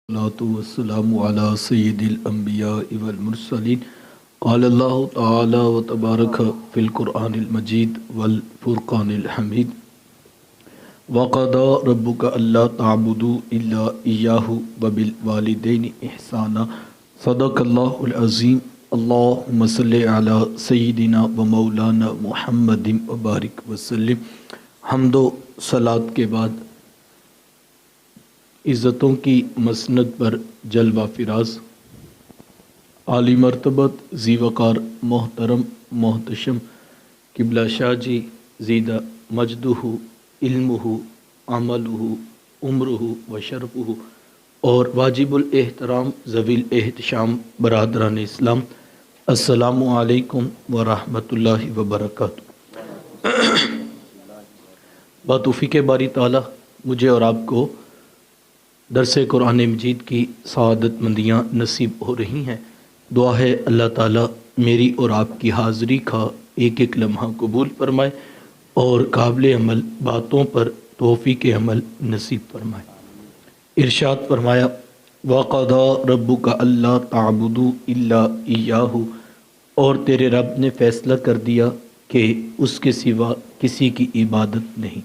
वस्सलामु अला सय्यिदिल अंबिया वल मुरसलीन क़ाल अल्लाहु तआला व तबारक फ़िल क़ुरआनिल मजीद वल फ़ुरक़ानिल हमीद व क़दा रब्बुका अल्ला तअबुदू इल्ला इय्याहु व बिल वालिदैनि इहसाना सदक़ल्लाहुल अज़ीम। अल्लाहुम्मा सल्लि अला सय्यिदिना व मौलाना मुहम्मदिन व बारिक वसल्लिम। हम्दो सलात के बाद इज़्ज़तों की मसनद पर जलवा फिराज आली मर्तबत ज़ीवकार मोहतरम मोहतशम किबला शाह जी ज़ीदा मजदुहु इल्मुहु अमलुहु उम्रुहु व शरफुहु और वाजिबुल एहतराम ज़वील एहतशाम बरादरान इस्लाम, अस्सलामु अलैकुम व रहमतुल्लाहि व बरकातुहू। बातौफ़ीक़ बारी ताला मुझे और आपको दरस कुरान मजीद की सआदतमंदियाँ नसीब हो रही हैं। दुआ है अल्लाह ताला मेरी और आपकी हाज़री का एक एक लम्हा कबूल फरमाए और काबिल अमल बातों पर तौफ़ीक़ अमल नसीब फरमाए। इरशाद फरमाया वक़दा रब्बुका अल्ला ताबुदू इल्ला इय्याहु, और तेरे रब ने फ़ैसला कर दिया कि उसके सिवा किसी की इबादत नहीं।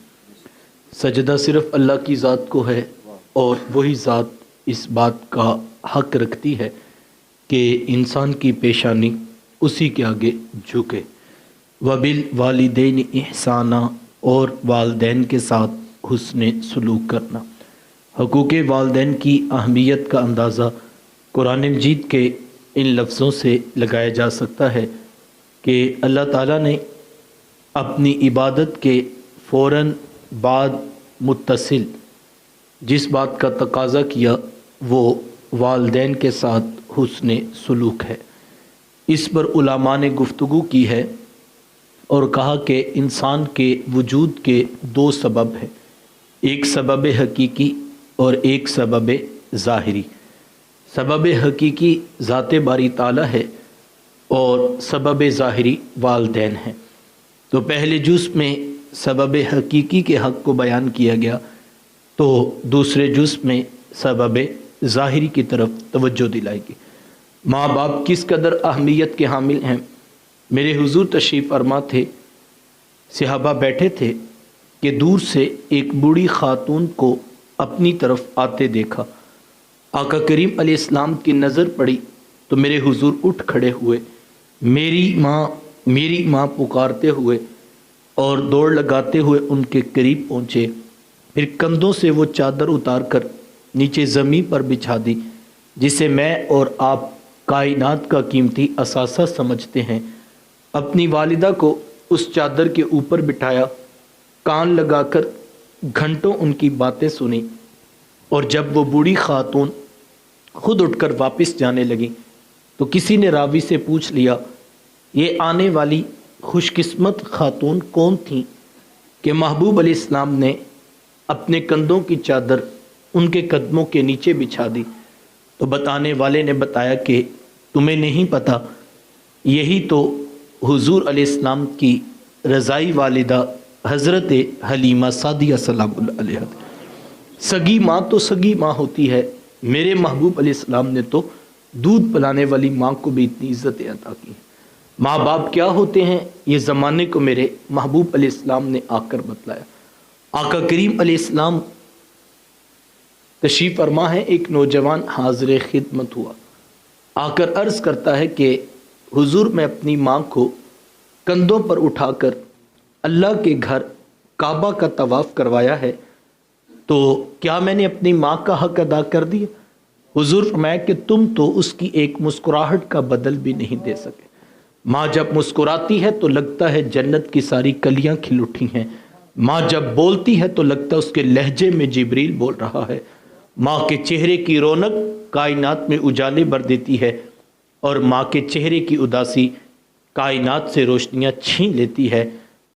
सजदा सिर्फ़ अल्लाह की ज़ात को है और वही ज़ात इस बात का हक़ रखती है कि इंसान की पेशानी उसी के आगे झुके। वबिल वालिदैन इहसाना, और वालदैन के साथ हुस्न सलूक करना। हकूक़ वालदैन की अहमियत का अंदाज़ा कुरान मजीद के इन लफ्ज़ों से लगाया जा सकता है कि अल्लाह ताला ने अपनी इबादत के फ़ौरन बाद मुत्तसिल जिस बात का तकाज़ा किया वो वालदैन के साथ हुस्न सलूक है। इस पर उलमा ने गुफ्तगू की है और कहा कि इंसान के वजूद के दो सबब हैं, एक सबब हकीकी और एक सबब ज़ाहिरी। सबब हकीकी ज़ात बारी ताला है और सबब ज़ाहिरी वालदैन है। तो पहले जुज़ में सबब हकीकी के हक़ को बयान किया गया, तो दूसरे जुज़ में सबब ज़ाहिरी की तरफ तवज्जो दिलाएगी। माँ बाप किस कदर अहमियत के हामिल हैं। मेरे हुजूर तशरीफ़ फरमा थे, सहाबा बैठे थे कि दूर से एक बूढ़ी खातून को अपनी तरफ आते देखा। आका करीम अलैहिस्सलाम की नज़र पड़ी तो मेरे हुजूर उठ खड़े हुए, मेरी माँ पुकारते हुए और दौड़ लगाते हुए उनके करीब पहुँचे। फिर कंधों से वो चादर उतार कर नीचे ज़मीन पर बिछा दी, जिसे मैं और आप कायनात का कीमती असासा समझते हैं। अपनी वालिदा को उस चादर के ऊपर बिठाया, कान लगाकर घंटों उनकी बातें सुनी, और जब वो बूढ़ी खातून खुद उठकर वापस जाने लगी तो किसी ने रावी से पूछ लिया, ये आने वाली खुशकिस्मत खातून कौन थी कि महबूब अलैहिस्सलाम ने अपने कंधों की चादर उनके कदमों के नीचे बिछा दी। तो बताने वाले ने बताया कि तुम्हें नहीं पता, यही तो हुजूर अलैहिस्सलाम की रज़ाई वालिदा हज़रत हलीमा सादिया सलामुल्लाह अलैहा। सगी माँ तो सगी माँ होती है, मेरे महबूब अलैहिस्सलाम ने तो दूध पिलाने वाली माँ को भी इतनी इज़्ज़तें अता की। माँ बाप क्या होते हैं ये ज़माने को मेरे महबूब अलैहिस्सलाम ने आकर बतलाया। आका करीम अलैहिस्सलाम तशरीफ़ फरमा है, एक नौजवान हाज़िर खिदमत हुआ, आकर अर्ज़ करता है कि हुजूर मैं अपनी माँ को कंधों पर उठाकर अल्लाह के घर काबा का तवाफ़ करवाया है, तो क्या मैंने अपनी माँ का हक़ अदा कर दिया? हुजूर फरमाया कि तुम तो उसकी एक मुस्कुराहट का बदल भी नहीं दे सके। माँ जब मुस्कुराती है तो लगता है जन्नत की सारी कलियाँ खिल उठी हैं। माँ जब बोलती है तो लगता है उसके लहजे में जिब्रील बोल रहा है। माँ के चेहरे की रौनक कायनात में उजाले भर देती है और माँ के चेहरे की उदासी कायनात से रोशनियाँ छीन लेती है।